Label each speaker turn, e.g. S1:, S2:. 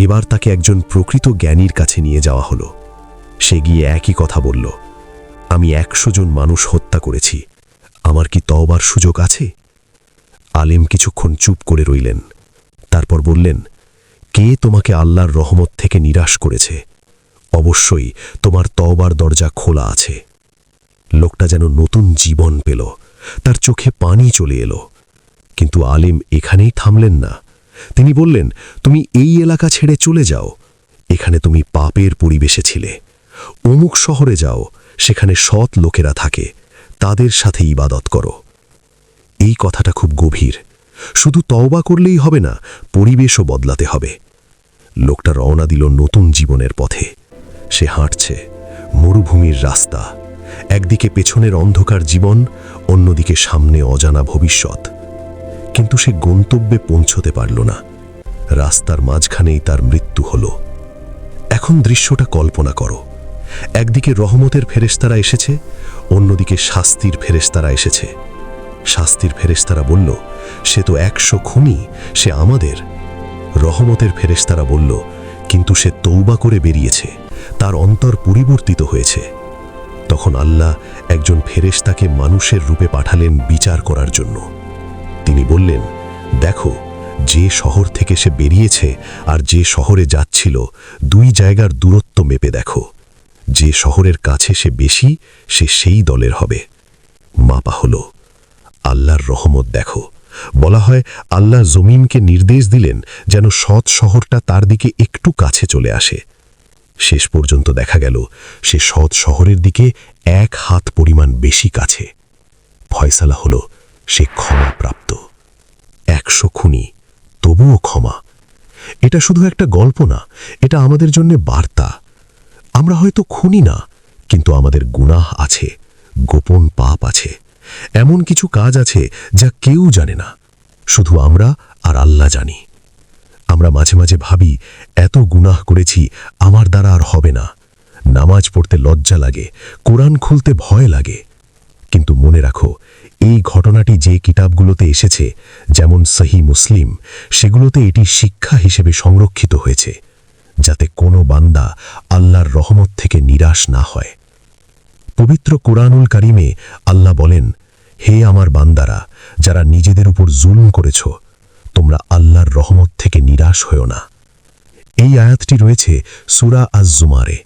S1: এবার তাকে একজন প্রকৃত জ্ঞানীর কাছে নিয়ে যাওয়া হলো। সে গিয়ে একই কথা বলল, আমি 100 জন মানুষ হত্যা করেছি, আমার কি তওবার সুযোগ আছে? আলেম কিছুক্ষণ চুপ করে রইলেন, তারপর বললেন, কে তোমাকে আল্লাহর রহমত থেকে নিরাশ করেছে? অবশ্যই তোমার তওবার দরজা খোলা আছে। লোকটা যেন নতুন জীবন পেল, তার চোখে পানি চলে এলো। কিন্তু আলেম এখানেই থামলেন না। তিনি বললেন, তুমি এই এলাকা ছেড়ে চলে যাও, এখানে তুমি পাপের পরিবেশে ছিলে। অমুক শহরে যাও, সেখানে সৎ লোকেরা থাকে, তাদের সাথে ইবাদত করো। এই কথাটা খুব গভীর। শুধু তওবা করলেই হবে না, পরিবেশও বদলাতে হবে। লোকটা রওনা দিল নতুন জীবনের পথে। সে হাঁটছে মরুভূমির রাস্তা, একদিকে পেছনের অন্ধকার জীবন, অন্যদিকে সামনে অজানা ভবিষ্যৎ। কিন্তু সে গন্তব্যে পৌঁছতে পারল না। রাস্তার মাঝখানেই তার মৃত্যু হল। এখন দৃশ্যটা কল্পনা করো, একদিকে রহমতের ফেরেশতারা এসেছে, অন্যদিকে শাস্তির ফেরেশতারা এসেছে। শাস্তির ফেরেশতারা বলল, সে তো 100 খুনি, সে আমাদের। রহমতের ফেরেশতারা বলল, কিন্তু সে তওবা করে বেরিয়েছে, তার অন্তর পরিবর্তিত হয়েছে। তখন আল্লাহ একজন ফেরেশতাকে মানুষের রূপে পাঠালেন বিচার করার জন্য। তিনি বললেন, দেখো, যে শহর থেকে সে বেরিয়েছে আর যে শহরে যাচ্ছিল, 2 জায়গার দূরত্ব মেপে দেখো। যে শহরের কাছে সে বেশি, সে সেই দলের হবে। মাপা হলো। আল্লাহর রহমত দেখো। বলা হয়, আল্লাহ জমিনকে নির্দেশ দিলেন যেন সৎ শহরটা তার দিকে একটু কাছে চলে আসে। শেষ পর্যন্ত দেখা গেল সে সৎ শহরের দিকে 1 হাত পরিমাণ বেশি কাছে। ফয়সালা হলো, সে ক্ষমাপ্রাপ্ত। 100 খুনি, তবুও ক্ষমা। এটা শুধু একটা গল্প না, এটা আমাদের জন্য বার্তা। আমরা হয়তো খুনি না, কিন্তু আমাদের গুনাহ আছে, গোপন পাপ আছে, এমন কিছু কাজ আছে যা কেউ জানে না, শুধু আমরা আর আল্লাহ জানি। আমরা মাঝে মাঝে ভাবি, এত গুনাহ করেছি, আমার দ্বারা আর হবে না। নামাজ পড়তে লজ্জা লাগে, কোরআন খুলতে ভয় লাগে। কিন্তু মনে রাখো, এই ঘটনাটি যে কিতাবগুলোতে এসেছে, যেমন সহিহ মুসলিম, সেগুলোতে এটি শিক্ষা হিসেবে সংরক্ষিত হয়েছে, যাতে কোনো বান্দা আল্লাহর রহমত থেকে নিরাশ না হয়। পবিত্র কুরআনুল কারীমে আল্লাহ বলেন, হে আমার বান্দারা, যারা নিজেদের উপর জুলুম করেছ, তোমরা আল্লাহর রহমত থেকে নিরাশ হও না। এই আয়াতটি রয়েছে সূরা আজ-জুমারে।